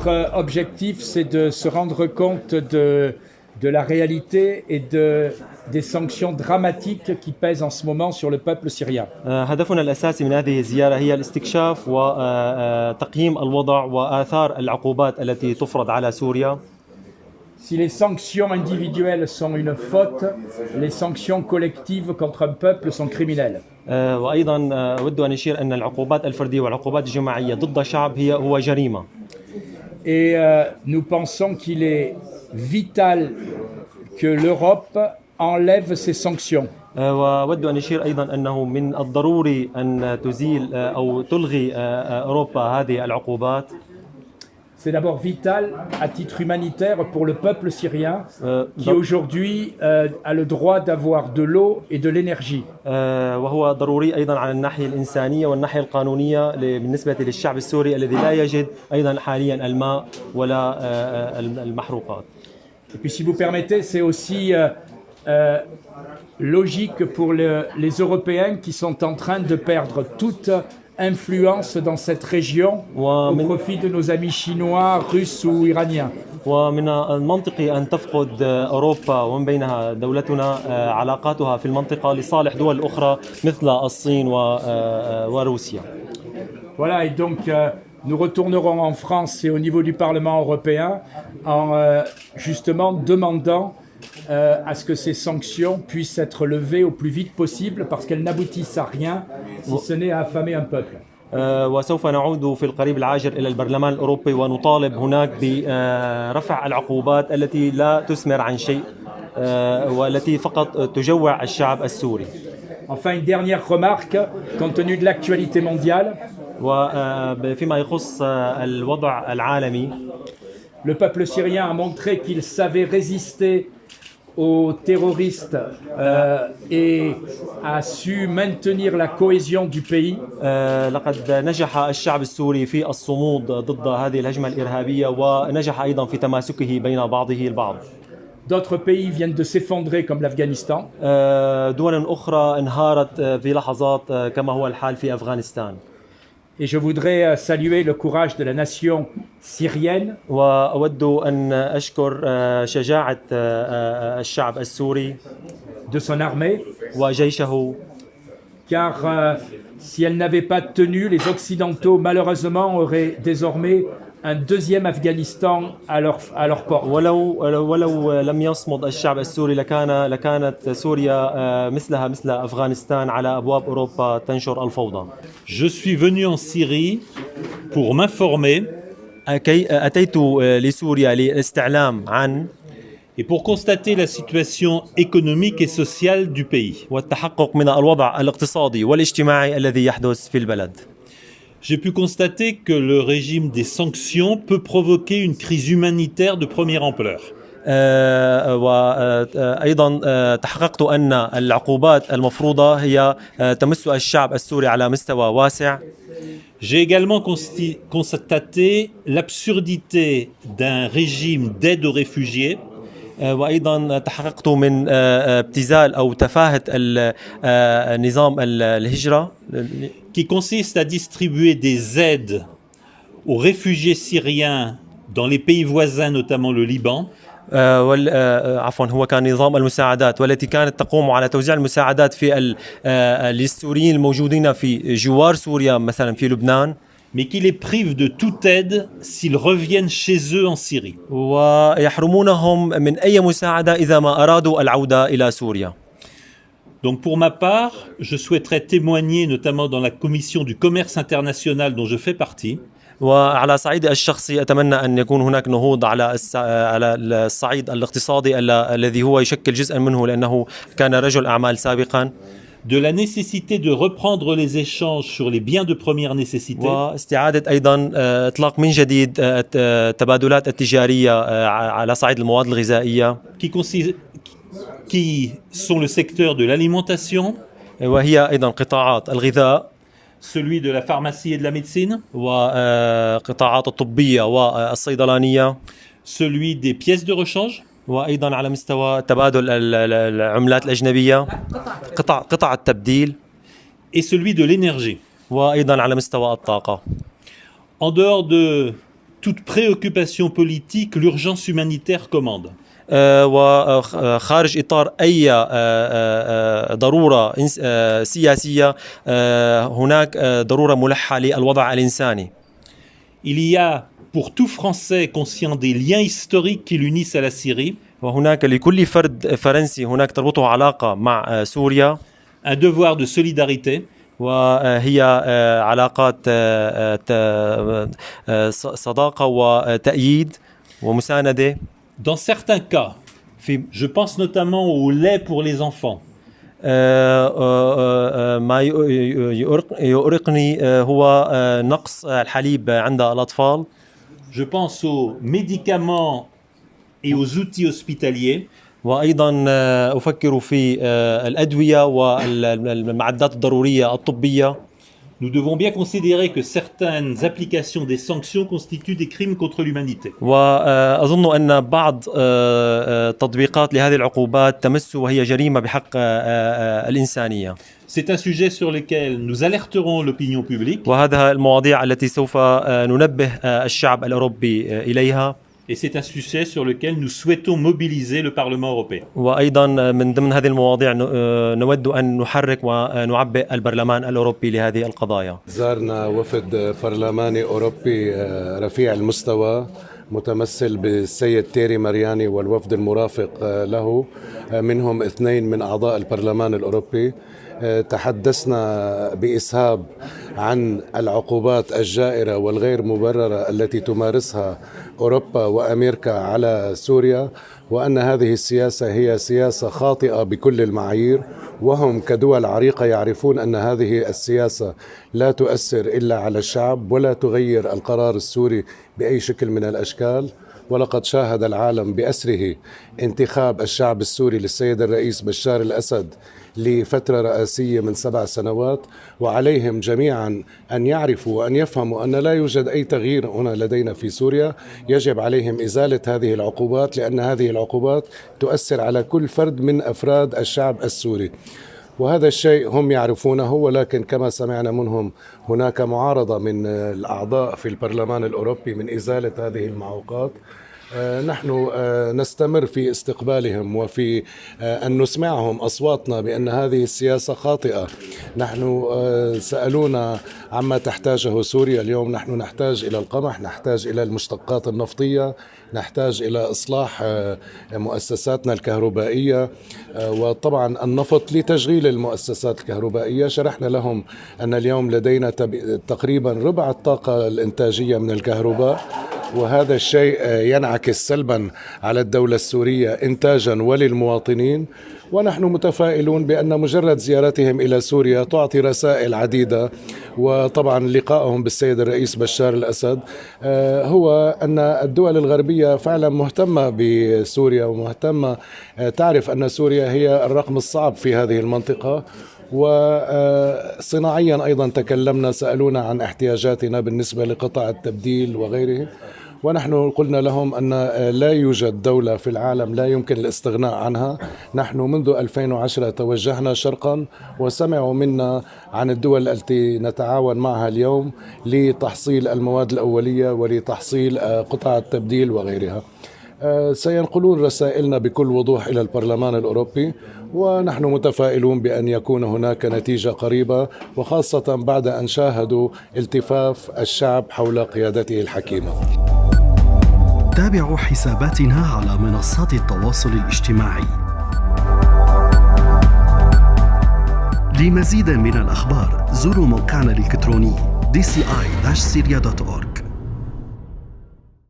notre objectif, c'est de se rendre compte de la réalité et des sanctions dramatiques qui pèsent en ce moment sur le peuple syrien. هدفنا الأساسي من هذه الزيارة هي الاستكشاف وتقييم الوضع وآثار العقوبات التي تفرض على سوريا. Si les sanctions individuelles sont une faute, les sanctions collectives contre un peuple sont criminelles. وأيضا أود أن أشير أن العقوبات الفردية والعقوبات الجماعية ضد شعب هو جريمة. Et nous pensons qu'il est vital que l'Europe enlève ces sanctions. وأود أن أشير أيضا أنه من الضروري أن تزيل أو تلغي أوروبا هذه العقوبات. C'est d'abord vital à titre humanitaire pour le peuple syrien qui aujourd'hui a le droit d'avoir de l'eau et de l'énergie. وهو ضروري أيضا على الناحية الإنسانية والناحية القانونية بالنسبة للشعب السوري الذي لا يجد أيضا حاليا الماء ولا المحروقات. Et puis si vous permettez, c'est aussi logique pour les Européens qui sont en train de perdre toute influence dans cette région au profit de nos amis chinois, russes ou iraniens. ومن المنطقي أن تفقد أوروبا ومن بينها دولتنا علاقاتها في المنطقة لصالح دول أخرى مثل الصين وروسيا. Voilà, et donc nous retournerons en France et au niveau du Parlement européen en justement demandant à ce que ces sanctions puissent être levées au plus vite possible parce qu'elles n'aboutissent à rien si ce n'est à affamer un peuple. وسوف نعود في القريب العاجل إلى البرلمان الأوروبي ونطالب هناك برفع العقوبات التي لا تثمر عن شيء والتي فقط تجوع الشعب السوري. Enfin, une dernière remarque, compte tenu de l'actualité mondiale, وفيما يخص الوضع العالمي, le peuple syrien a montré qu'il savait résister aux terroristes et a su maintenir la cohésion du pays. لقد نجح الشعب السوري في الصمود ضد هذه الهجمة الإرهابية ونجح أيضا في تماسكه بين بعضه البعض. D'autres pays viennent de s'effondrer comme l'Afghanistan. دول أخرى انهارت في لحظات كما هو الحال في أفغانستان. Et je voudrais saluer le courage de la nation syrienne. وأود أن أشكر شجاعة الشعب السوري de son armée. وجيشه. Car si elle n'avait pas tenu, les Occidentaux malheureusement auraient désormais un deuxième Afghanistan à leur porte. ولو لم يصمد الشعب السوري لكانت سوريا مثلها مثل أفغانستان على أبواب أوروبا تنشر الفوضى. Je suis venu en Syrie pour m'informer. أتيت لسوريا للاستعلام عن et pour constater la situation économique et sociale du pays. والتحقق من الوضع الاقتصادي والاجتماعي الذي يحدث في البلد. J'ai pu constater que le régime des sanctions peut provoquer une crise humanitaire de première ampleur. وأيضا تحققت أن العقوبات المفروضة هي تمس الشعب السوري على مستوى واسع. J'ai également constaté l'absurdité d'un régime d'aide aux réfugiés. وأيضا تحققت من ابتذال أو تفاهة نظام الهجرة qui consiste à distribuer des aides aux réfugiés syriens dans les pays voisins, notamment le Liban. عفوا هو كان نظام المساعدات والتي كانت تقوم على توزيع المساعدات في السوريين الموجودين في جوار سوريا مثلا في لبنان. mais qui les prive de toute aide s'ils reviennent chez eux en Syrie. ويحرمونهم من أي مساعدة إذا ما أرادوا العودة إلى سوريا. Donc pour ma part, je souhaiterais témoigner notamment dans la commission du commerce international dont je fais partie. وعلى صعيد الشخصي أتمنى أن يكون هناك نهوض على الصعيد الاقتصادي الذي هو يشكل جزءا منه لأنه كان رجل أعمال سابقا. De la nécessité de reprendre les échanges sur les biens de première nécessité. واستعادة أيضا إطلاق من جديد التبادلات التجارية على صعيد المواد الغذائية. Qui sont le secteur de l'alimentation. وهي أيضا قطاعات الغذاء. Celui de la pharmacie et de la médecine. وقطاعات الطبية والصيدلانية. Celui des pièces de rechange. وأيضا على مستوى تبادل العملات الأجنبية قطع التبديل. Et celui de l'énergie. وأيضا على مستوى الطاقة. En dehors de toute préoccupation politique, l'urgence humanitaire commande. وخارج إطار أي ضرورة سياسية هناك ضرورة ملحة للوضع الإنساني. Il y a pour tout Français conscient des liens historiques qui l'unissent à la Syrie وهناك لكل فرد فرنسي هناك تربطه علاقة مع سوريا un devoir de solidarité وهي علاقات صداقة وتأييد ومساندة. Dans certains cas, je pense notamment au lait pour les enfants. ما يؤرقني هو نقص الحليب عند الأطفال. Je pense aux médicaments et aux outils hospitaliers. وأيضا أفكر في الأدوية والمعدات الضرورية الطبية. Nous devons bien considérer que certaines applications des sanctions constituent des crimes contre l'humanité. وأظن أن بعض تطبيقات لهذه العقوبات تمس وهي جريمة بحق الإنسانية. C'est un sujet sur lequel nous alerterons l'opinion publique. وهذا المواضيع التي سوف ننبه الشعب الأوروبي إليها. Et c'est un sujet sur lequel nous souhaitons mobiliser le Parlement européen. وأيضا من ضمن هذه المواضيع نود أن نحرك ونعبئ البرلمان الأوروبي لهذه القضايا. زارنا وفد برلماني أوروبي رفيع المستوى متمثل بالسيد تيري مارياني والوفد المرافق له، منهم 2 من أعضاء البرلمان الأوروبي. تحدثنا بإسهاب عن العقوبات الجائرة والغير مبررة التي تمارسها أوروبا وأمريكا على سوريا، وأن هذه السياسة هي سياسة خاطئة بكل المعايير، وهم كدول عريقة يعرفون أن هذه السياسة لا تؤثر إلا على الشعب ولا تغير القرار السوري بأي شكل من الأشكال. ولقد شاهد العالم بأسره انتخاب الشعب السوري للسيد الرئيس بشار الأسد لفترة رئاسية من 7 سنوات، وعليهم جميعا أن يعرفوا وأن يفهموا أن لا يوجد أي تغيير هنا لدينا في سوريا. يجب عليهم إزالة هذه العقوبات، لأن هذه العقوبات تؤثر على كل فرد من أفراد الشعب السوري، وهذا الشيء هم يعرفونه. ولكن كما سمعنا منهم هناك معارضة من الأعضاء في البرلمان الأوروبي من إزالة هذه المعوقات. نحن نستمر في استقبالهم وفي أن نسمعهم أصواتنا بأن هذه السياسة خاطئة. نحن سألونا عما تحتاجه سوريا اليوم. نحن نحتاج إلى القمح، نحتاج إلى المشتقات النفطية، نحتاج إلى إصلاح مؤسساتنا الكهربائية، وطبعا النفط لتشغيل المؤسسات الكهربائية. شرحنا لهم أن اليوم لدينا تقريبا ربع الطاقة الإنتاجية من الكهرباء، وهذا الشيء ينعكس سلبا على الدولة السورية إنتاجا وللمواطنين. ونحن متفائلون بأن مجرد زيارتهم إلى سوريا تعطي رسائل عديدة، وطبعا لقائهم بالسيد الرئيس بشار الأسد هو أن الدول الغربية فعلا مهتمة بسوريا ومهتمة، تعرف أن سوريا هي الرقم الصعب في هذه المنطقة. وصناعيا أيضا تكلمنا، سألونا عن احتياجاتنا بالنسبة لقطع التبديل وغيره، ونحن قلنا لهم أن لا يوجد دولة في العالم لا يمكن الاستغناء عنها. نحن منذ 2010 توجهنا شرقا وسمعوا منا عن الدول التي نتعاون معها اليوم لتحصيل المواد الأولية ولتحصيل قطع التبديل وغيرها. سينقلون رسائلنا بكل وضوح إلى البرلمان الأوروبي، ونحن متفائلون بأن يكون هناك نتيجة قريبة، وخاصة بعد أن شاهدوا التفاف الشعب حول قيادته الحكيمة. تابعوا حساباتنا على منصات التواصل الاجتماعي لمزيد من الأخبار. زوروا موقعنا الإلكتروني dci-syria.org.